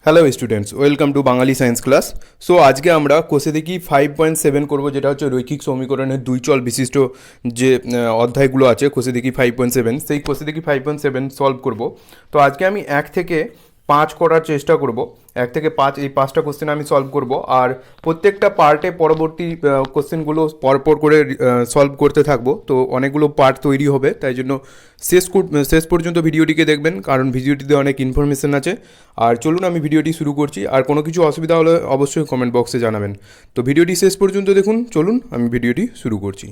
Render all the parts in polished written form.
Hello students, welcome to Bangali science class. So আজকে আমরা কোষে দেখি 5.7 করবো, যেটা হচ্ছে রৈখিক সমীকরণের দুই চল বিশিষ্ট যে অধ্যায়গুলো আছে কোষে দেখি 5.7, সেই কোষে দেখি 5.7 সলভ করব। তো আজকে আমি 1 থেকে 5 করার চেষ্টা করব। 1 থেকে 5 এই 5টা কোশ্চেন আমি সলভ করব, আর প্রত্যেকটা পার্টে পরবর্তী কোশ্চেনগুলো পরপর করে সলভ করতে থাকবো। তো অনেকগুলো পার্ট তৈরি হবে, তাই জন্য শেষ পর্যন্ত ভিডিওটিকে দেখবেন, কারণ ভিডিওটিতে অনেক ইনফরমেশন আছে। আর চলুন আমি ভিডিওটি শুরু করছি, আর কোনো কিছু অসুবিধা হলে অবশ্যই কমেন্ট বক্সে জানাবেন। তো ভিডিওটি শেষ পর্যন্ত দেখুন, চলুন আমি ভিডিওটি শুরু করছি।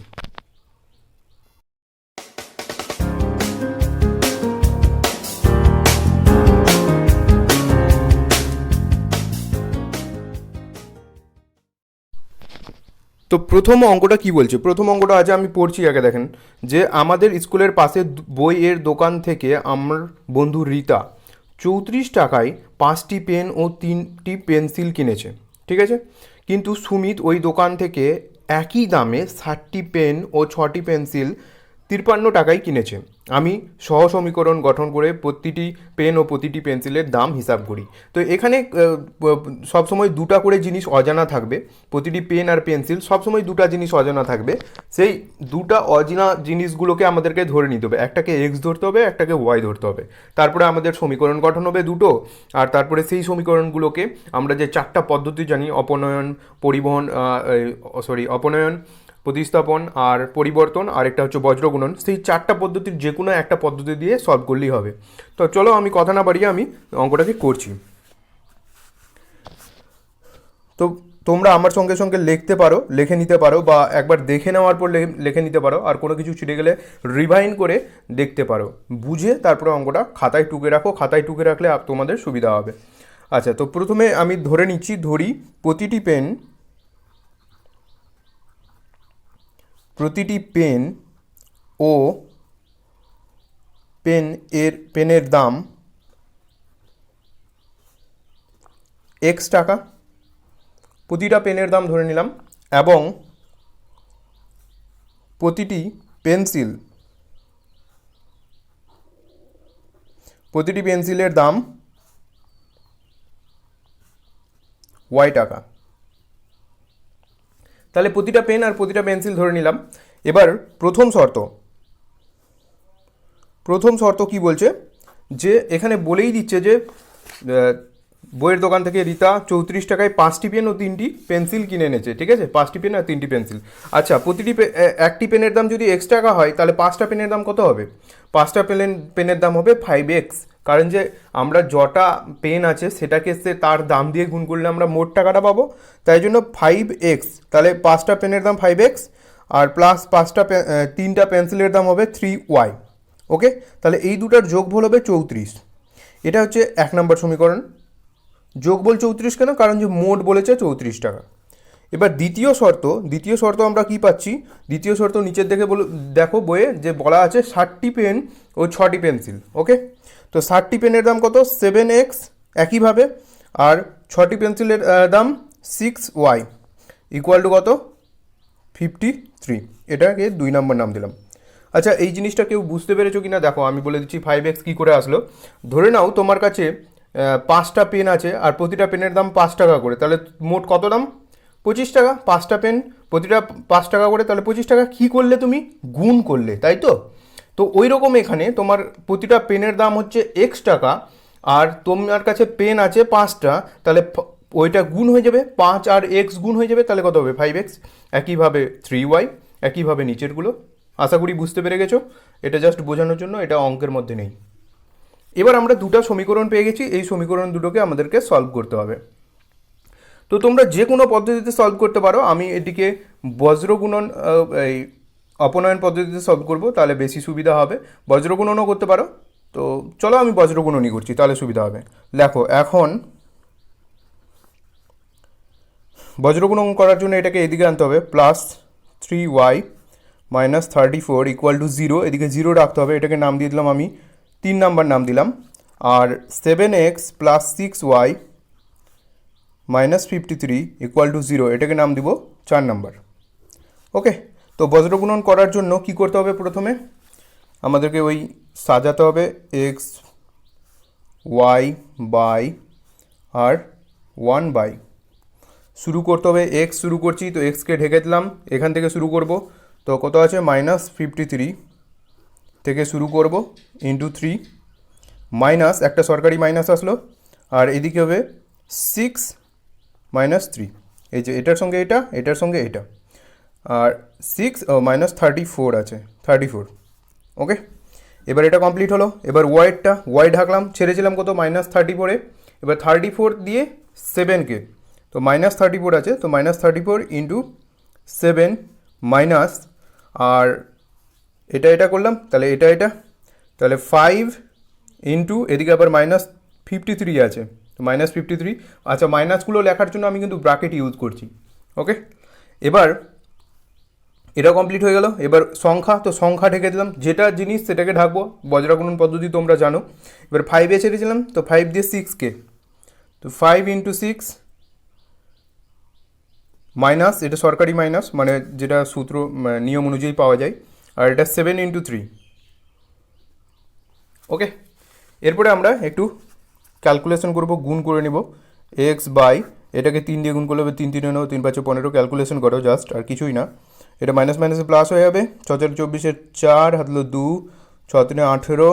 তো প্রথম অঙ্কটা কি বলছে, প্রথম অঙ্কটা আজ আমি পড়ছি, আগে দেখেন যে আমাদের স্কুলের পাশে বইয়ের দোকান থেকে আমার বন্ধু রীতা 34 টাকায় 5টি পেন ও 3টি পেন্সিল কিনেছে, ঠিক আছে। কিন্তু সুমিত ওই দোকান থেকে একই দামে 60টি পেন ও 6টি পেন্সিল 53 টাকায় কিনেছে। আমি সহ সমীকরণ গঠন করে প্রতিটি পেন ও প্রতিটি পেন্সিলের দাম হিসাব করি। তো এখানে সবসময় দুটা করে জিনিস অজানা থাকবে, প্রতিটি পেন আর পেন্সিল সবসময় দুটা জিনিস অজানা থাকবে। সেই দুটা অজানা জিনিসগুলোকে আমাদেরকে ধরে নিতে হবে, একটাকে এক্স ধরতে হবে, একটাকে ওয়াই ধরতে হবে। তারপরে আমাদের সমীকরণ গঠন হবে দুটো, আর তারপরে সেই সমীকরণগুলোকে আমরা যে 4টা পদ্ধতি জানি, অপনয়ন, পরিবহন, অপনয়ন, প্রতিস্থাপন আর পরিবর্তন, আর একটা হচ্ছে বজ্রগুণন, সেই 4টা পদ্ধতির যে কোনো একটা পদ্ধতি দিয়ে সলভ করলেই হবে। তো চলো আমি কথা না বাড়িয়ে আমি অঙ্কটাকে করছি। তো তোমরা আমার সঙ্গে সঙ্গে লিখতে পারো, লিখে নিতে পারো, বা একবার দেখে নেওয়ার পর লিখে নিতে পারো, আর কোনো কিছু ছিটে গেলে রিভাইন্ড করে দেখতে পারো, বুঝে তারপরে অঙ্কটা খাতায় টুকে রাখো, খাতায় টুকে রাখলে তোমাদের সুবিধা হবে। আচ্ছা, তো প্রথমে আমি ধরি প্রতিটি পেন ও পেনের দাম এক্স টাকা, প্রতিটা পেনের দাম ধরে নিলাম, এবং প্রতিটি পেন্সিলের দাম ওয়াই টাকা। তাহলে প্রতিটা পেন আর প্রতিটা পেন্সিল ধরে নিলাম। এবার প্রথম শর্ত কি বলছে, যে এখানে বলেই দিচ্ছে যে বইয়ের দোকান থেকে রীতা 34 টাকায় 5টি পেন ও 3টি পেন্সিল কিনে এনেছে, ঠিক আছে, 5টি পেন আর 3টি পেন্সিল। আচ্ছা, একটি পেনের দাম যদি এক্স টাকা হয়, তাহলে 5টা পেনের দাম কত হবে? 5টা পেনের দাম হবে 5x, কারণ যে আমরা যটা পেন আছে সেটাকে তার দাম দিয়ে গুণ করলে আমরা মোট টাকাটা পাবো, তাই জন্য 5x। তাহলে 5টা পেনের দাম 5x, আর প্লাস 3টা পেন্সিলের দাম হবে 3y। ওকে, তাহলে এই দুটার যোগফল হবে 34। এটা হচ্ছে 1 নম্বর সমীকরণ। যোগফল 34 কেন? কারণ যে মোট বলেছে 34 টাকা। এবার দ্বিতীয় শর্ত আমরা কি পাচ্ছি? দ্বিতীয় শর্ত নিচের দিকে দেখো বইয়ে যে বলা আছে 60টি পেন ও 6টি পেন্সিল। ওকে, তো 60টি পেনের দাম কত? 7x, একইভাবে, আর 6টি পেন্সিলের দাম 6y, ইকুয়াল টু কত? 53। এটাকে 2 নম্বর নাম দিলাম। আচ্ছা, এই জিনিসটা কেউ বুঝতে পেরেছো কিনা দেখো, আমি বলে দিচ্ছি 5x কী করে আসলো। ধরে নাও তোমার কাছে 5টা পেন আছে, আর প্রতিটা পেনের দাম 5 টাকা করে, তাহলে মোট কত দাম? 25 টাকা। 5টা পেন, প্রতিটা 5 টাকা করে, তাহলে 25 টাকা। কী করলে তুমি? গুণ করলে, তাই তো? তো ওই রকম এখানে তোমার প্রতিটা পেনের দাম হচ্ছে x টাকা, আর তোমার কাছে পেন আছে 5টা, তাহলে ওইটা গুণ হয়ে যাবে, 5 আর x গুণ হয়ে যাবে, তাহলে কত হবে? 5x। একইভাবে 3y, একইভাবে নিচেরগুলো। আশা করি বুঝতে পেরে গেছো। এটা জাস্ট বোঝানোর জন্য, এটা অঙ্কের মধ্যে নেই। এবার আমরা দুটো সমীকরণ পেয়ে গেছি, এই সমীকরণ দুটোকে আমাদেরকে সলভ করতে হবে। তো তোমরা যে কোনো পদ্ধতিতে সলভ করতে পারো, আমি এটিকে বজ্রগুণন এই অপনয়ন পদ্ধতিতে সলভ করব, তাহলে বেশি সুবিধা হবে। বজ্রগুণনও করতে পারো, তো চলো আমি বজ্রগুণনই করছি, তাহলে সুবিধা হবে। দেখো, এখন বজ্রগুণন করার জন্য এটাকে এদিকে আনতে হবে, +3y - 34 ইকুয়াল টু 0, এদিকে 0 রাখতে হবে, এটাকে নাম দিয়ে দিলাম আমি 3 নাম্বার নাম দিলাম। আর 7x + 6y - 53 ইকুয়াল টু 0, এটাকে নাম দিব 4 নাম্বার। ওকে, তো বজ্রগুণন করার জন্য কি করতে হবে? প্রথমে আমাদেরকে ওই সাজাতে হবে x y বাই আর 1 বাই, শুরু করতে হবে এক্স শুরু করছি, তো এক্সকে ঢেকে দিলাম, এখান থেকে শুরু করব, তো কত আছে -53 থেকে শুরু করব ইন্টু 3, মাইনাস একটা সরকারি মাইনাস আসলো, আর এদিকে হবে 6 - 3, এই যে এটার সঙ্গে এটা, এটার সঙ্গে এটা, আর 6 -34 আছে, 34। ওকে, এবার এটা কমপ্লিট হলো। এবার ওয়াই ঢাকলাম, ছেড়েছিলাম কত -34-এ, এবার 34 দিয়ে 7কে, তো -34 আছে, তো -34 ইন্টু 7 মাইনাস, আর এটা করলাম, তাহলে এটা, তাহলে 5 ইন্টু এদিকে আবার -53 আছে, তো -53। আচ্ছা, মাইনাসগুলো লেখার জন্য আমি কিন্তু ব্র্যাকেট ইউজ করছি। ওকে, এবার এটা কমপ্লিট হয়ে গেল। এবার সংখ্যা, তো সংখ্যা ঢেকে দিলাম, যেটা জিনিস সেটাকে ঢাকবো, বজ্রাগুণন পদ্ধতি তোমরা জানো। এবার 5-এ ছেড়েছিলাম, তো 5 দিয়ে 6কে, তো 5 ইন্টু 6 মাইনাস, এটা সরকারি মাইনাস, মানে যেটা সূত্র নিয়ম অনুযায়ী পাওয়া যায়, আর এটা 7 ইন্টু 3। ওকে, এরপরে আমরা একটু ক্যালকুলেশন করব, গুণ করে নেব। এক্স বাই, এটাকে 3 দিয়ে গুণ করলে হবে 3 3 9 3 5 15, ক্যালকুলেশন করো জাস্ট, আর কিছুই না। এটা মাইনাস মাইনাসে প্লাস হয়ে যাবে, 6 4 24 4, হাত হলো 2, 6 3 18,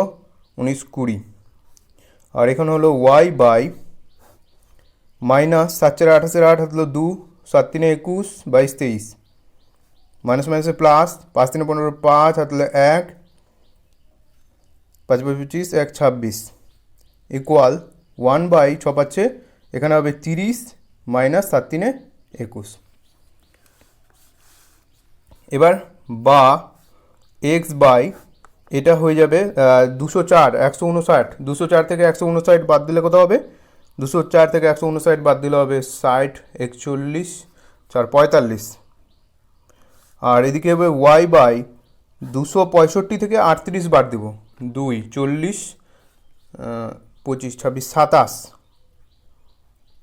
19 20, আর এখানে হলো ওয়াই বাই মাইনাস 7 4 28 8, হাত হলো 2, 7 3 21, 22 23, মাইনাস মাইনাসে প্লাস, 5 3 15 5, হাত হলো 1, 5 5 25, 1 26, ইকুয়াল 1/6 পাচ্ছে, এখানে হবে 30 মাইনাস 7 3 21। এবার বা এক্স বাই, এটা হয়ে যাবে 204 159, 204 থেকে 159 বাদ দিলে কত হবে, 204 থেকে 159 বাদ দিলে হবে 60 41 4 45, আর এদিকে হবে ওয়াই বাই 265 থেকে 38 বাদ দিব, 2 40 25 26 27।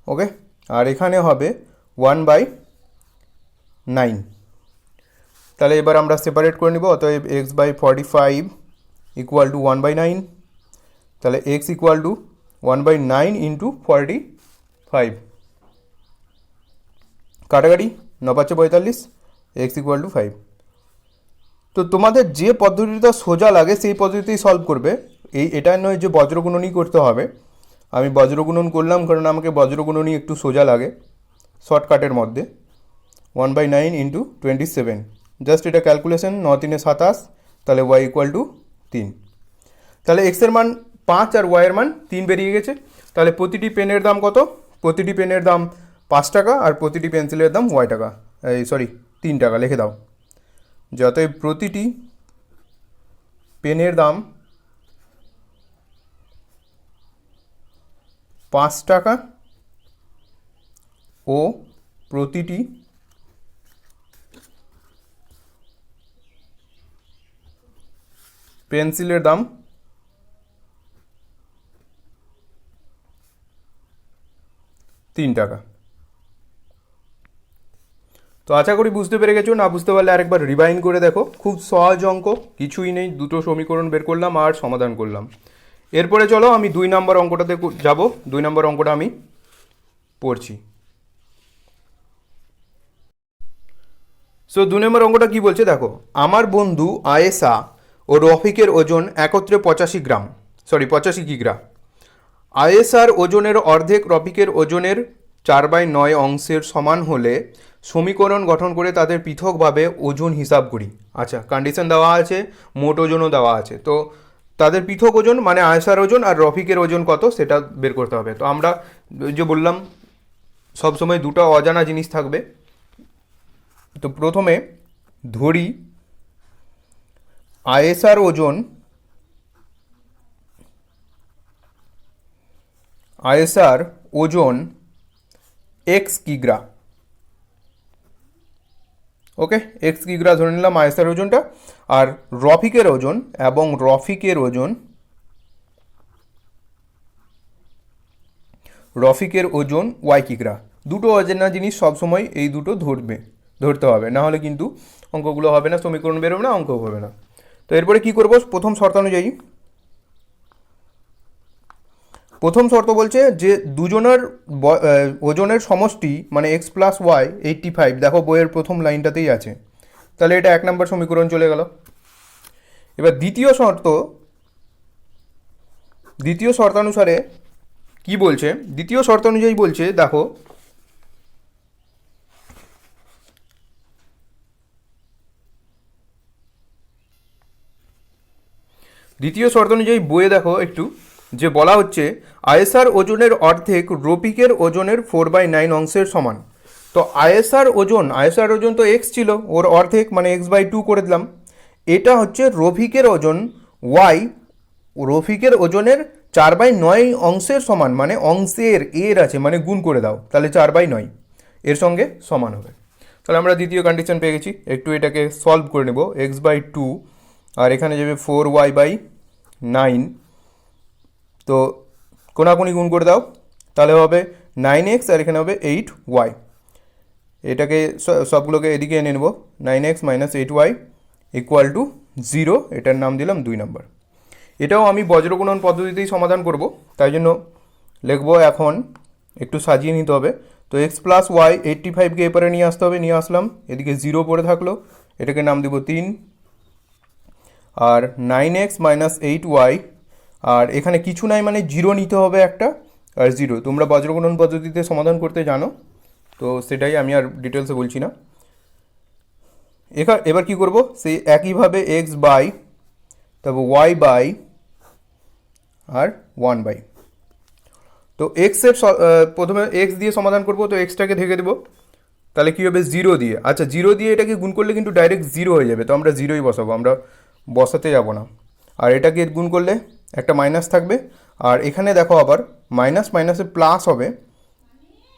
ওকে, আর এখানে হবে 1/9। তাহলে এবার আমরা সেপারেট করে নিব, অতএব এক্স বাই 45 ইকুয়াল টু 1/9, তাহলে এক্স ইকুয়াল টু 1/9 ইন্টু 45, কাটাকাটি 9 5 45, এক্স ইকুয়াল টু 5। তো তোমাদের যে পদ্ধতিটা সোজা লাগে সেই পদ্ধতিতেই সলভ করবে, এটা নয় যে বজ্রগুণনই করতে হবে। আমি বজ্রগুণন করলাম কারণ আমাকে বজ্রগুণনই একটু সোজা লাগে শর্টকাটের মধ্যে। 1/9 ইন্টু 27, জাস্ট এটা ক্যালকুলেশন, 9 3 27, তাহলে ওয়াই ইকুয়াল টু 3। তাহলে এক্সের মান 5 আর ওয়াইয়ের মান 3 বেরিয়ে গেছে। তাহলে প্রতিটি পেনের দাম কত, প্রতিটি পেনের দাম 5 টাকা, আর প্রতিটি পেন্সিলের দাম 3 টাকা লিখে দাও। যাতে প্রতিটি পেনের দাম 5 টাকা ও প্রতিটি পেন্সিলের দাম 3 টাকা। তো আশা করি বুঝতে পেরে গেছো, না বুঝতে পারলে আরেকবার রিভাইন্ড করে দেখো, খুব সহজ অঙ্ক, কিছুই নেই, দুটো সমীকরণ বের করলাম আর সমাধান করলাম। এরপরে চলো আমি 2 নম্বর অঙ্কটাতে যাব। 2 নম্বর অঙ্কটা আমি পড়ছি। সো 2 নম্বর অঙ্কটা কি বলছে দেখো, আমার বন্ধু আয়েশা ও রফিকের ওজন একত্রে 85 কিগ্রা। আয়েশার ওজনের অর্ধেক রফিকের ওজনের 4/9 অংশের সমান হলে সমীকরণ গঠন করে তাদের পৃথকভাবে ওজন হিসাব করি। আচ্ছা, কন্ডিশন দেওয়া আছে, মোট ওজনও দেওয়া আছে, তো তাদের পৃথক ওজন মানে আয়েশার ওজন আর রফিকের ওজন কত সেটা বের করতে হবে। তো আমরা যে বললাম সবসময় দুটো অজানা জিনিস থাকবে। তো প্রথমে ধরি আয়েশার ওজন এক্স কিগ্রা। ওকে, এক্স কিগ্রা ধরে নিলাম আয়েশার ওজনটা, আর রফিকের ওজন ওয়াই কিগ্রা। দুটো অজানা জিনিস সবসময় এই দুটো ধরতে হবে, না হলে কিন্তু অঙ্কগুলো হবে না, সমীকরণ বেরোবে না, অঙ্ক হবে না। তো এরপরে কি করব, প্রথম শর্ত অনুযায়ী প্রথম শর্ত বলছে যে দুজনের ওজনের সমষ্টি মানে এক্স প্লাস ওয়াই 85, দেখো বইয়ের প্রথম লাইনটাতেই আছে, তাহলে এটা 1 নম্বর সমীকরণ চলে গেল। এবার দ্বিতীয় শর্তানুসারে কি বলছে, দ্বিতীয় শর্ত অনুযায়ী বলছে দেখো দ্বিতীয় শর্ত অনুযায়ী বইয়ে দেখো একটু যে বলা হচ্ছে আয়েসার ওজনের অর্ধেক রফিকের ওজনের 4/9 অংশের সমান। তো আয়েসার ওজন তো এক্স ছিল, ওর অর্ধেক মানে x/2 করে দিলাম। এটা হচ্ছে রফিকের ওজন ওয়াই, রফিকের ওজনের 4/9 অংশের সমান, মানে অংশের এর আছে মানে গুণ করে দাও, তাহলে 4/9 এর সঙ্গে সমান হবে। তাহলে আমরা দ্বিতীয় কন্ডিশন পেয়ে গেছি। একটু এটাকে সলভ করে নেব, x/2 আর এখানে যাবে 4y/9, তো কোনাকুনি গুণ করে দাও, তাহলে হবে 9x আর এখানে হবে 8y। এটাকে সবগুলোকে এদিকে এনে নেব, 9x - 8y = 0, এটার নাম দিলাম 2 নম্বর। এটাও আমি বজ্রগুণন পদ্ধতিতেই সমাধান করব, তাই জন্য লিখব এখন একটু সাজিয়ে নিতে হবে। তো x প্লাস ওয়াই 85কে এপারে নিয়ে আসতে হবে, নিয়ে আসলাম, এদিকে 0 পড়ে থাকলো, এটাকে নাম দিব 3, আর 9x - 8y, আর এখানে কিছু নাই মানে 0 নিতে হবে একটা, আর 0 তোমরা বজ্রগুণন পদ্ধতিতে সমাধান করতে জানো, তো সেটাই আমি আর ডিটেলসে বলছি না। এবার কি করব, সেই একইভাবে x বাই, তারপর y বাই আর 1/, তো এক্সের প্রথমে x দিয়ে সমাধান করব, তো এক্সটাকে ঢেকে দেবো, তাহলে কী হবে 0 দিয়ে। আচ্ছা 0 দিয়ে এটাকে গুণ করলে কিন্তু ডাইরেক্ট 0 হয়ে যাবে, তো আমরা 0ই বসাবো, আমরা বসাতে যাব না। আর এটাকে গুণ করলে একটা মাইনাস থাকবে, আর এখানে দেখো আবার মাইনাস মাইনাসে প্লাস হবে,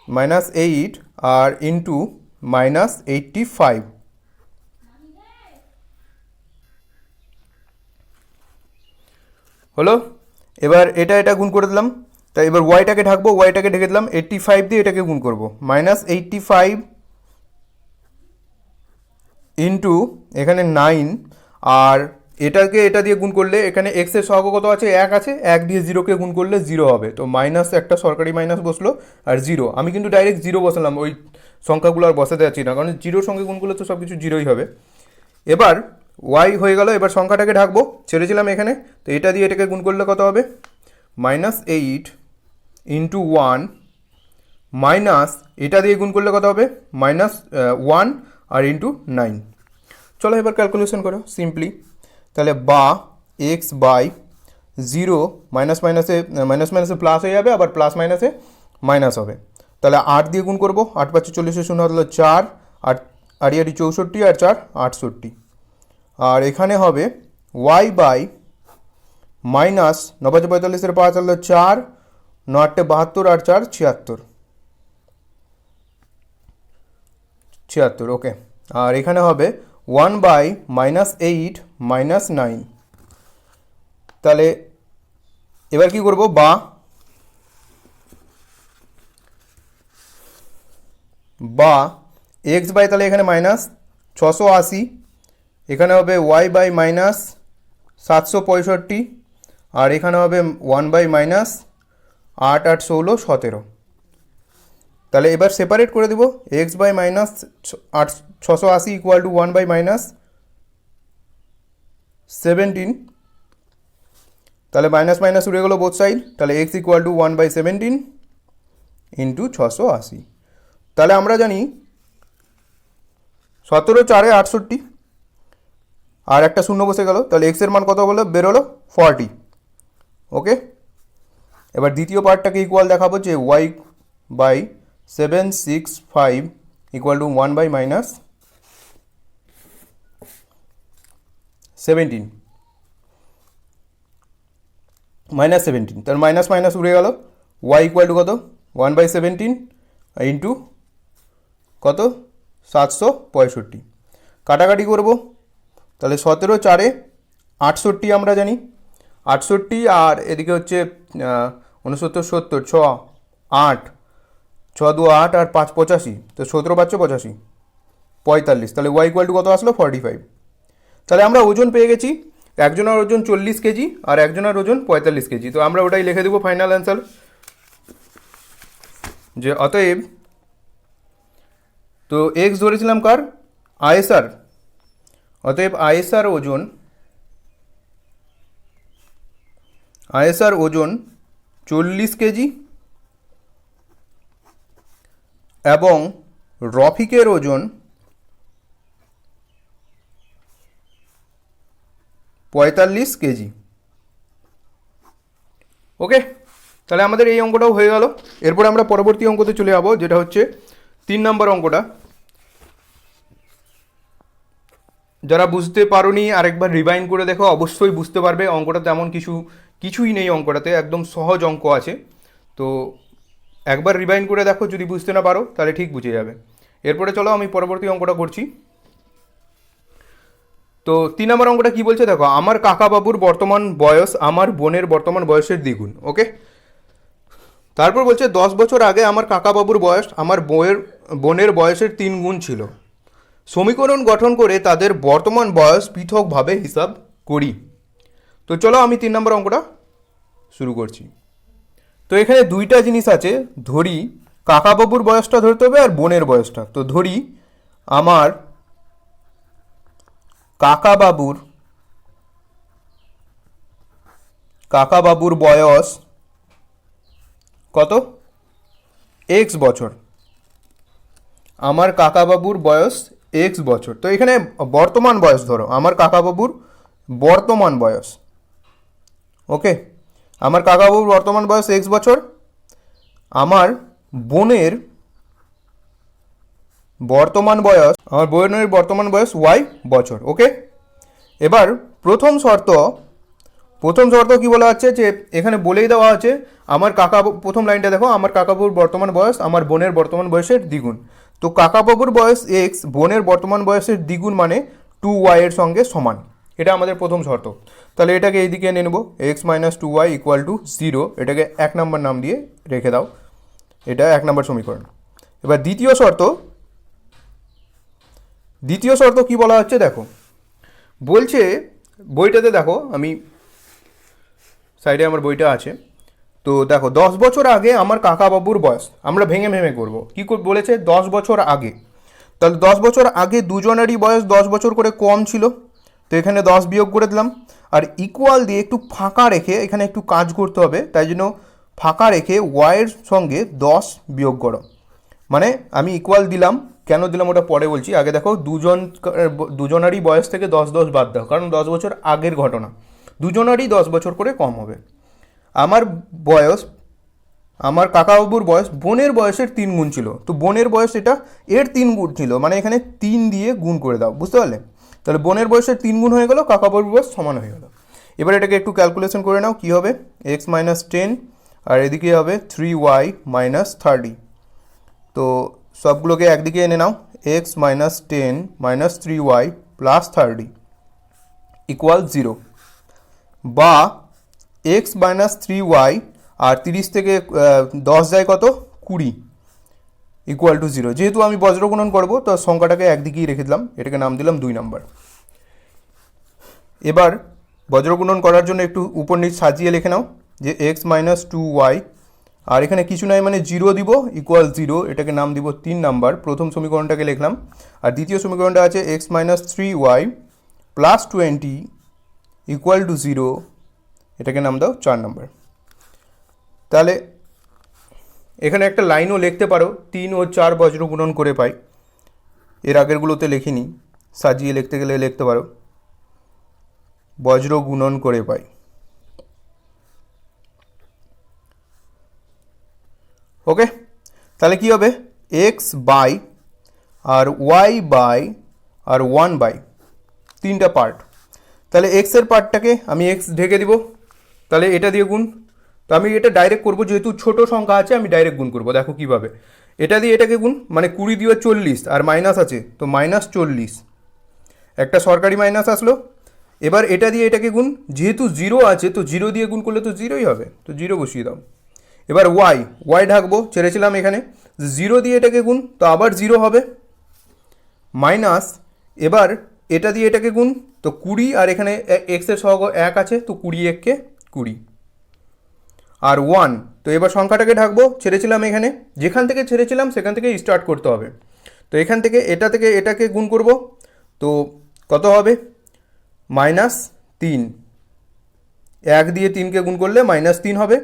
-8 আর ইন্টু -85 হলো। এবার এটা গুণ করে দিলাম, তাই এবার ওয়াইটাকে ঢাকবো, ওয়াইটাকে ঢেকে দিলাম, 85 দিয়ে এটাকে গুণ করবো, -85 ইন্টু এখানে 9, আর এটাকে এটা দিয়ে গুণ করলে এখানে x এর সহগ কত আছে, 1 আছে, 1 দিয়ে 0কে গুণ করলে 0 হবে, তো মাইনাস একটা সরকারি মাইনাস বসলো আর 0। আমি কিন্তু ডাইরেক্ট 0 বসালাম, ওই সংখ্যাগুলো আর বসাতে যাচ্ছি না, কারণ 0 সঙ্গে গুণ করলে তো সব কিছু 0ই হবে। এবার y হয়ে গেল, এবার সংখ্যাটাকে ঢাকবো, ছেড়েছিলাম এখানে, তো এটা দিয়ে এটাকে গুণ করলে কত হবে, -8 ইন্টু 1 মাইনাস এটা দিয়ে গুণ করলে কত হবে, -1 আর ইন্টু 9। চলো এবার ক্যালকুলেশন করো সিম্পলি, তাহলে বা x বাই 0 মাইনাস মাইনাসে প্লাস হয়ে যাবে, আবার প্লাস মাইনাসে মাইনাস হবে, তাহলে 8 দিয়ে গুণ করবো, 8 5 40 শূন্য হলো 4, 8 8 64 আর 4 68, আর এখানে হবে y বাই মাইনাস 9 5 45 5 হলো 4, 9 8 72 আর 4 76, ওকে। আর এখানে হবে 1 বাই -8 - 9, তাহলে এবার কি করব, বা x বাই, তাহলে এখানে -680, এখানে হবে y বাই -765, আর এখানে হবে 1 বাই -8 8 16 17, তাহলে এবার সেপারেট করে দেব, x বাই -680 = 1 বাই -17, তাহলে মাইনাস মাইনাস উড়ে গেলো বোথ সাইড, তাহলে x = 1 বাই 17 ইন্টু 680, তাহলে আমরা জানি 17 4 68, আর একটা শূন্য বসে গেল, তাহলে x এর মান কত বলে বেরোলো 40, ওকে। এবার দ্বিতীয় পার্টটাকে ইকুয়াল দেখাবো, যে y বাই 765 = 1 বাই -17 -17, তার মাইনাস মাইনাস উড়ে গেল, y = কত 1 বাই 17 ইন্টু কত 765, কাটাকাটি করব, তাহলে 17 4 68 আমরা জানি 68, আর এদিকে হচ্ছে 69 70 6 8 6 2 8 আর 5 85, তো 17 5 85 45, তাহলে y = কত আসলো 45। তাহলে আমরা ওজন পেয়ে গেছি, একজনের ওজন 40 কেজি আর একজনের ওজন 45 কেজি। তো আমরা ওটাই লিখে দেবো ফাইনাল অ্যান্সার, যে অতএব, তো এক্স ধরেছিলাম কার, আইএসআর, অতএব আইএসআর ওজন 40 কেজি এবং রফিকের ওজন 45 কেজি। ওকে, তাহলে আমাদের এই অঙ্কটাও হয়ে গেল। এরপর আমরা পরবর্তী অঙ্কতে চলে যাবো, যেটা হচ্ছে 3 নম্বর অঙ্কটা। যারা বুঝতে পারোনি আরেকবার রিভাইন্ড করে দেখো, অবশ্যই বুঝতে পারবে। অঙ্কটা তেমন কিছুই নেই, অঙ্কটাতে একদম সহজ অঙ্ক আছে। তো একবার রিভাইন্ড করে দেখো, যদি বুঝতে না পারো তাহলে ঠিক বুঝে যাবে। এরপরে চলো আমি পরবর্তী অঙ্কটা করছি। তো 3 নম্বর অঙ্কটা কি বলছে দেখো, আমার কাকাবাবুর বর্তমান বয়স আমার বোনের বর্তমান বয়সের দ্বিগুণ। ওকে, তারপর বলছে 10 বছর আগে আমার কাকাবাবুর বয়স আমার বোনের বয়সের 3 গুণ ছিল। সমীকরণ গঠন করে তাদের বর্তমান বয়স পৃথকভাবে হিসাব করি। তো চলো আমি 3 নম্বর অঙ্কটা শুরু করছি। তো এখানে দুইটা জিনিস আছে, ধরি কাকাবাবুর বয়সটা ধরতে হবে আর বোনের বয়সটা। তো ধরি আমার কাকাবাবুর বয়স কত, এক্স বছর। আমার কাকাবাবুর বয়স এক্স বছর। তো এখানে বর্তমান বয়স ধরো, আমার কাকাবাবুর বর্তমান বয়স। ওকে, আমার কাকাবাবুর বর্তমান বয়স এক্স বছর, আমার বোনের বর্তমান বয়স ওয়াই বছর। ওকে, এবার প্রথম শর্ত কি বলা হচ্ছে, যে এখানে বলেই দেওয়া আছে আমার প্রথম লাইনটা দেখো, আমার কাকাবাবুর বর্তমান বয়স আমার বোনের বর্তমান বয়সের দ্বিগুণ। তো কাকাবাবুর বয়স এক্স, বোনের বর্তমান বয়সের দ্বিগুণ মানে 2y এর সঙ্গে সমান। এটা আমাদের প্রথম শর্ত। তাহলে এটাকে এইদিকে এনে নেবো, x minus 2y equal to 0। এটাকে 1 নম্বর নাম দিয়ে রেখে দাও, এটা 1 নম্বর সমীকরণ। এবার দ্বিতীয় শর্ত কি বলা হচ্ছে দেখো, বলছে বইটাতে দেখো, আমি সাইডে আমার বইটা আছে। তো দেখো 10 বছর আগে আমার কাকাবাবুর বয়স, আমরা ভেঙে করবো। কি বলেছে, 10 বছর আগে। তাহলে 10 বছর আগে দুজনেরই বয়স 10 বছর করে কম ছিল। তো এখানে 10 বিয়োগ করে দিলাম, আর ইকুয়াল দিয়ে একটু ফাঁকা রেখে এখানে একটু কাজ করতে হবে, তাই জন্য ফাঁকা রেখে ওয়াইয়ের সঙ্গে 10 বিয়োগ করো। মানে আমি ইকুয়াল দিলাম, কেন দিলাম ওটা পরে বলছি, আগে দেখো দুজনারই বয়স থেকে 10 বাদ দাও, কারণ 10 বছর আগের ঘটনা, দুজনারই 10 বছর করে কম হবে। আমার কাকাবাবুর বয়স বোনের বয়সের 3 গুণ ছিল। তো বোনের বয়স এটা এর 3 গুণ ছিল, মানে এখানে 3 দিয়ে গুণ করে দাও, বুঝতে পারলে? তাহলে বোনের বয়সের 3 গুণ হয়ে গেল, কাকাবাবুর বয়স সমান হয়ে গেল। এবার এটাকে একটু ক্যালকুলেশন করে নাও, কি হবে, এক্স মাইনাস 10 আর এদিকে হবে 3y মাইনাস 30। তো সবগুলোকে একদিকে এনে নাও, x minus 10 minus 3y plus 30 equal 0, বা এক্স মাইনাস 3y আর 30 থেকে 10 যায় কত, 20 ইকুয়াল টু 0। যেহেতু আমি বজ্রগুণন করবো, তো সংখ্যাটাকে একদিকেই রেখে দিলাম, এটাকে নাম দিলাম 2 নম্বর। এবার বজ্রগুণন করার জন্য একটু উপর নিচ সাজিয়ে লিখে নাও, যে এক্স মাইনাস 2y আর এখানে কিছু নাই মানে 0 দিব, ইকুয়াল 0, এটাকে নাম দিব 3 নাম্বার। প্রথম সমীকরণটাকে লিখলাম। আর দ্বিতীয় সমীকরণটা আছে x minus 3y plus 20 equal two 0, এটাকে নাম দাও 4 নাম্বার। তাহলে এখানে একটা লাইনও লিখতে পারো, 3 ও 4 বজ্র গুণন করে পাই। এর আগেরগুলোতে লিখিনি, সাজিয়ে লিখতে গেলে লিখতে পারো বজ্র গুণন করে পাই। ওকে, তাহলে কি হবে, এক্স বাই আর ওয়াই বাই আর 1 বাই, 3টা পার্ট। তাহলে এক্সের পার্টটাকে আমি এক্স ঢেকে দিব, তাহলে এটা দিয়ে গুণ। তো আমি এটা ডাইরেক্ট করবো, যেহেতু ছোট সংখ্যা আছে আমি ডাইরেক্ট গুণ করবো। দেখো কীভাবে, এটা দিয়ে এটাকে গুণ, মানে 20 দিয়ে 40 আর মাইনাস আছে, তো মাইনাস 40, একটা সরকারি মাইনাস আসলো। এবার এটা দিয়ে এটাকে গুণ, যেহেতু 0 আছে তো 0 দিয়ে গুণ করলে তো 0ই হবে, তো 0 বসিয়ে দাও। এবার ওয়াই ঢাকবো, ছেড়েছিলাম এখানে, 0 দিয়ে এটাকে গুণ, তো আবার 0 হবে, মাইনাস। এবার এটা দিয়ে এটাকে গুণ, তো 20, আর এখানে এক্সের সহগ 1 আছে, তো 20 1 20 আর 1। তো এবার সংখ্যাটাকে ঢাকবো, ছেড়েছিলাম এখানে, যেখান থেকে ছেড়েছিলাম সেখান থেকে স্টার্ট করতে হবে। তো এখান থেকে এটাকে গুণ করব, তো কত হবে -3। 1 দিয়ে 3কে গুণ করলে -3 হবে,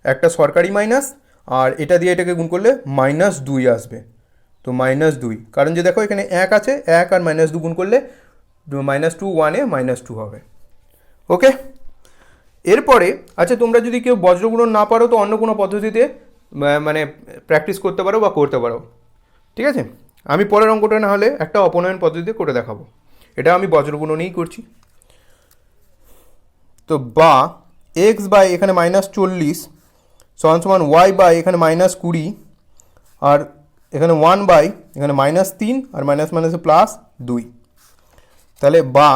একটা সরকারি মাইনাস, আর এটা দিয়ে এটাকে গুণ করলে -2 আসবে। তো -2, কারণ যে দেখো এখানে 1 আছে, 1 আর -2 গুণ করলে -2 1 -2 হবে। ওকে, এরপরে আচ্ছা তোমরা যদি কেউ বজ্রগুণন না পারো তো অন্য কোনো পদ্ধতিতে মানে প্র্যাকটিস করতে পারো বা করতে পারো, ঠিক আছে। আমি পরের অঙ্কটা না হলে একটা অপনয়ন পদ্ধতিতে করে দেখাবো, এটা আমি বজ্রগুণনেই করছি। তো বা এক্স বাই এখানে -40 সমান ওয়াই বাই এখানে -20, আর এখানে 1 বাই এখানে -3 আর +2। তাহলে বা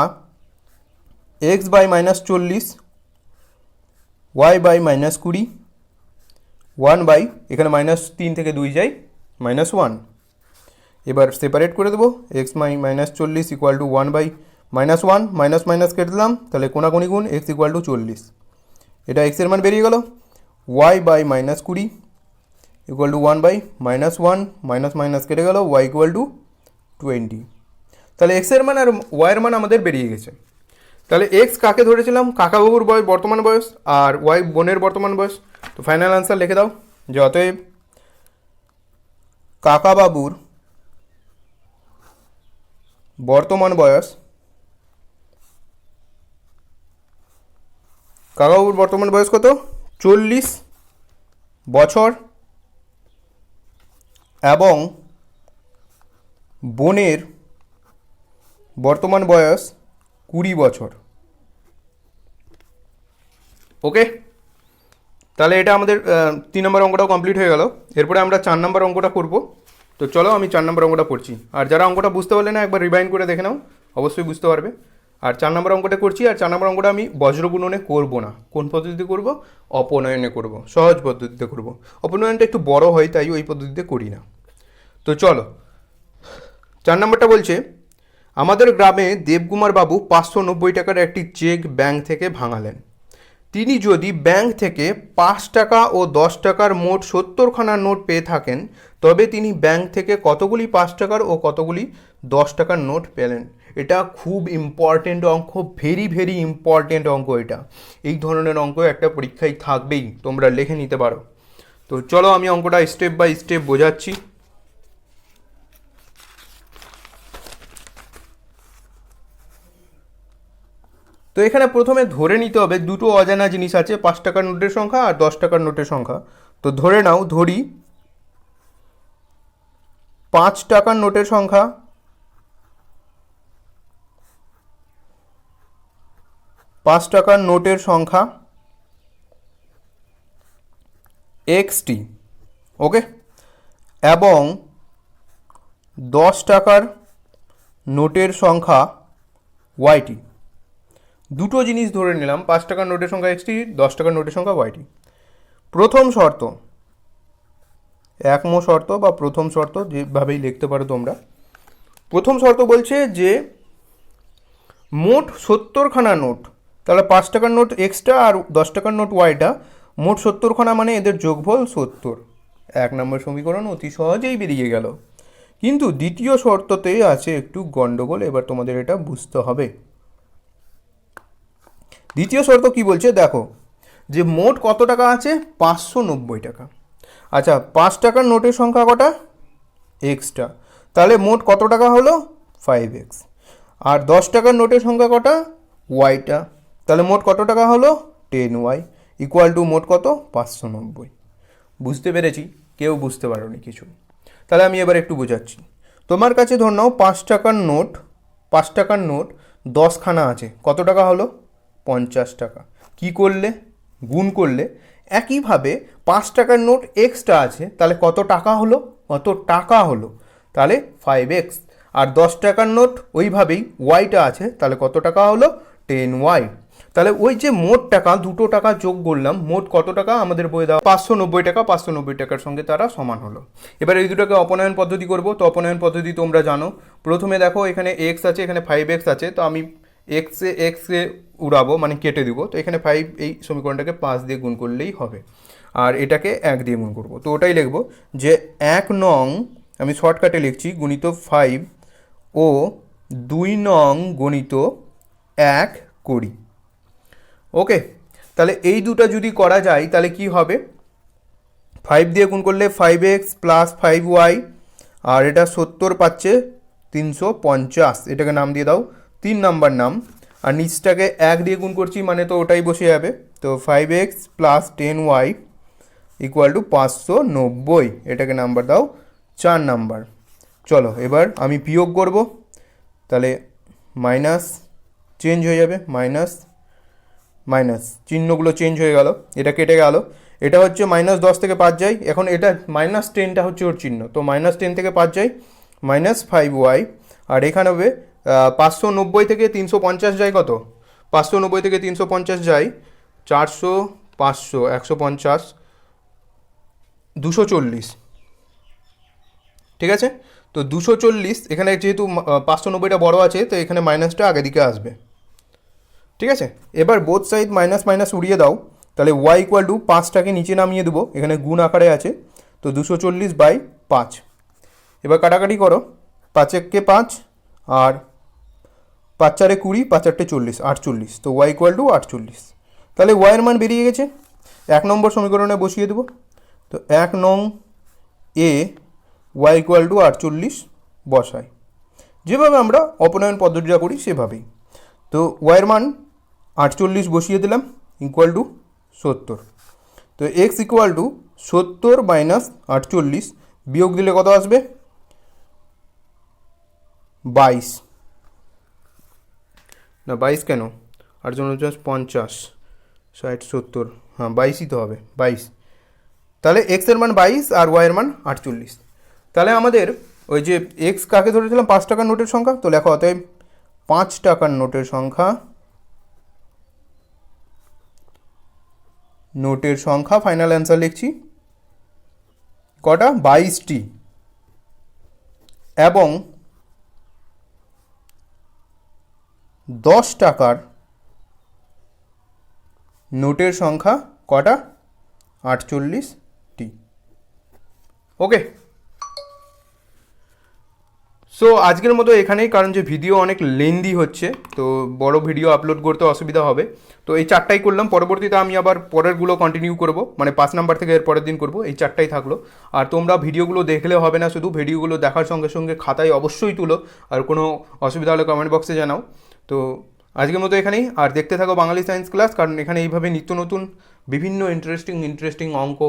x by -40 y by -20, 1 by এখানে -3 থেকে 2 যায় -1। এবার সেপারেট করে দেবো, x by -40 equal to 1 by -1, minus minus কেটে দিলাম, তাহলে কোনাকুনি গুণ এক্স ইকুয়াল টু 40। এটা এক্সের মান বেরিয়ে গেল, y by -20 equal to 1 by -1, minus minus কেটে গেল, ওয়াই ইকুয়াল টু 20। তাহলে এক্সের মান আর ওয়াইয়ের মান আমাদের বেরিয়ে গেছে। তাহলে এক্স কাকে ধরেছিলাম, কাকাবাবুর বয়স বর্তমান বয়স, আর ওয়াই বোনের বর্তমান বয়স। তো ফাইনাল আনসার লিখে দাও যে অতএব কাকাবাবুর বর্তমান বয়স, কাকাবাবুর বর্তমান বয়স কত, 40 বছর, এবং বোনের বর্তমান বয়স 20 বছর। ওকে, তাহলে এটা আমাদের 3 নম্বর অঙ্কটাও কমপ্লিট হয়ে গেল। এরপরে আমরা 4 নম্বর অঙ্কটা করব। তো চলো আমি 4 নম্বর অঙ্কটা পড়ছি, আর যারা অঙ্কটা বুঝতে পারলে না একবার রিভাইন্ড করে দেখে নাও, অবশ্যই বুঝতে পারবে। আর 4 নম্বর অঙ্কটা করছি, আর 4 নম্বর অঙ্কটা আমি বজ্রগুণনে করব না। কোন পদ্ধতিতে করব, অপনয়নে করব, সহজ পদ্ধতিতে করব। অপনয়নটা একটু বড় হয় তাই ওই পদ্ধতিতে করি না। তো চলো 4 নম্বরটা বলছে, আমাদের গ্রামে দেবকুমার বাবু 590 টাকার একটি চেক ব্যাংক থেকে ভাঙালেন। তিনি যদি ব্যাংক থেকে 5 টাকা ও 10 টাকার মোট 70খানা নোট পেয়ে থাকেন, তবে তিনি ব্যাংক থেকে কতগুলি 5 টাকার ও কতগুলি 10 টাকার নোট পেলেন। এটা খুব ইম্পর্টেন্ট অঙ্ক, ভেরি ভেরি ইম্পর্টেন্ট অঙ্ক এটা। এই ধরনের অঙ্ক একটা পরীক্ষায় থাকবেই, তোমরা লিখে নিতে পারো। তো চলো আমি অঙ্কটা স্টেপ বাই স্টেপ বোঝাচ্ছি। তো এখানে প্রথমে ধরে নিতে হবে দুটো অজানা জিনিস আছে, 5 টাকার নোটের সংখ্যা আর 10 টাকার নোটের সংখ্যা। তো ধরে নাও, ধরি 5 টাকার নোটের সংখ্যা 5 টাকার নোটের সংখ্যা XT, ওকে, এবং 10 টাকার নোটের সংখ্যা YT। দুটো জিনিস ধরে নিলাম, 5 টাকার নোটের সংখ্যা XT, 10 টাকার নোটের সংখ্যা YT। প্রথম শর্ত, একম শর্ত বা প্রথম শর্ত যেভাবেই লিখতে পারো তোমরা। প্রথম শর্ত বলছে যে মোট 70খানা নোট, তাহলে 5 টাকার নোট এক্সটা আর 10 টাকার নোট ওয়াইটা, মোট 70খানা মানে এদের যোগফল 70। 1 নম্বর সমীকরণ অতি সহজেই বেরিয়ে গেল। কিন্তু দ্বিতীয় শর্ততে আছে একটু গন্ডগোল, এবার তোমাদের এটা বুঝতে হবে। দ্বিতীয় শর্ত কি বলছে দেখো, যে মোট কত টাকা আছে, 590 টাকা। আচ্ছা, 5 টাকার নোটের সংখ্যা কটা, এক্সটা, তাহলে মোট কত টাকা হলো, 5x। আর 10 টাকার নোটের সংখ্যা কটা, ওয়াইটা, তাহলে মোট কত টাকা হলো, 10y, ইকুয়াল টু মোট কত, 590। বুঝতে পেরেছি? কেউ বুঝতে পারোনি কিছু? তাহলে আমি এবার একটু বোঝাচ্ছি। তোমার কাছে ধর নাও 5 টাকার নোট, 5 টাকার নোট 10খানা আছে, কত টাকা হলো, 50 টাকা। কি করলে, গুণ করলে। একইভাবে 5 টাকার নোট এক্সটা আছে, তাহলে কত টাকা হলো, কত টাকা হলো, তাহলে 5x। আর 10 টাকার নোট ওইভাবেই ওয়াইটা আছে, তাহলে কত টাকা হলো, 10y। তাহলে ওই যে মোট টাকা 2 টাকা যোগ করলাম, মোট কত টাকা আমাদের বইয়ে দেওয়া 590 টাকা, 590 টাকার সঙ্গে তারা সমান হলো। এবার এই দুটোকে অপনয়ন পদ্ধতি করব। তো অপনয়ন পদ্ধতি তোমরা জানো, প্রথমে দেখো এখানে এক্স আছে, এখানে 5x আছে, তো আমি এক্সে উড়াবো, মানে কেটে দিব। তো এখানে 5 এই সমীকরণটাকে 5 দিয়ে গুণ করলেই হবে, আর এটাকে 1 দিয়ে গুণ করব। তো ওটাই লিখবো যে 1 নং, আমি শর্টকাটে লিখছি, গুণিত 5 ও 2 নং গণিত 1 করি। ওকে, তাহলে এই দুটো যদি করা যায় তাহলে কি হবে, 5 দিয়ে গুণ করলে 5x প্লাস 5y, আর এটা 70 পাচ্ছে 350, এটাকে নাম দিয়ে দাও 3 নাম্বার নাম। আর নিচটাকে 1 দিয়ে গুণ করছি মানে তো ওটাই বসে যাবে। তো 5x plus 10y equal to 590, এটাকে নাম্বার দাও 4 নাম্বার। চলো এবার আমি বিয়োগ করব, তাহলে মাইনাস চেঞ্জ হয়ে যাবে, মাইনাস মাইনাস চিহ্নগুলো চেঞ্জ হয়ে গেল, এটা কেটে গেল। এটা হচ্ছে -10 থেকে 5 যায়, এখন এটা -10টা হচ্ছে ওর চিহ্ন, তো -10 থেকে 5 যায়, -5y। আর এখানে হবে 590 থেকে 350 যায় কত, 590 থেকে 350 যায় 400, 500, 150, 240, ঠিক আছে। তো 240, এখানে যেহেতু 590টা বড় আছে, তো এখানে মাইনাসটা আগে দিকে আসবে, ঠিক আছে। এবার বোথ সাইড মাইনাস মাইনাস উড়িয়ে দাও, তাহলে y ইকুয়াল টু 5টাকে নিচে নামিয়ে দেবো, এখানে গুণ আকারে আছে, তো 240/5। এবার কাটাকাটি করো, 5 একে 5, আর 5 4 20, 5 8 40, 48, তো y ইকুয়াল টু 48। তাহলে y এর মান বেরিয়ে গেছে, 1 নম্বর সমীকরণে বসিয়ে দেবো। তো 1 নং এ y ইকুয়াল টু 48 বসাই, যেভাবে আমরা অপনয়ন পদ্ধতিটা করি সেভাবেই। তো y এর মান 48 বসিয়ে দিলাম, ইকুয়াল টু 70। তো x ইকুয়াল টু 70 মাইনাস 48, বিয়োগ দিলে কত আসবে, 22 না, 22 কেন, 8 50, 60, 70, হ্যাঁ 22ই তো হবে, 22। তাহলে x এর মান 22 আর y এর মান 48। তাহলে আমাদের ওই যে x কাকে ধরেছিলাম, 5 টাকার নোটের সংখ্যা, তো লেখা অতএব 5 টাকার নোটের সংখ্যা, ফাইনাল অ্যান্সার লিখছি কটা, 22টি, এবং 10 টাকার নোটের সংখ্যা কটা, 48টি। ওকে, সো আজকের মতো এখানেই, কারণ যে ভিডিও অনেক লেন্দি হচ্ছে, তো বড় ভিডিও আপলোড করতে অসুবিধা হবে। তো এই 4টাই করলাম, পরবর্তীতে আমি আবার পরেরগুলো কন্টিনিউ করব, মানে 5 নাম্বার থেকে এর পরের দিন করব, এই 4টাই থাকলো। আর তোমরা ভিডিওগুলো দেখলে হবে না, শুধু ভিডিওগুলো দেখার সঙ্গে সঙ্গে খাতায় অবশ্যই তুলো, আর কোনো অসুবিধা হলে কমেন্ট বক্সে জানাও। তো আজকের মতো এখানেই, আর দেখতে থাকো বাঙালি সায়েন্স ক্লাস, কারণ এখানে এইভাবে নিত্য নতুন বিভিন্ন ইন্টারেস্টিং অঙ্ক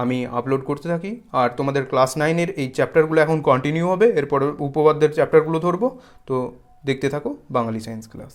আমি আপলোড করতে থাকি। আর তোমাদের ক্লাস 9-এর এই চ্যাপ্টারগুলো এখন কন্টিনিউ হবে, এরপর উপপাদ্যের চ্যাপ্টারগুলো ধরবো। তো দেখতে থাকো বাঙালি সায়েন্স ক্লাস।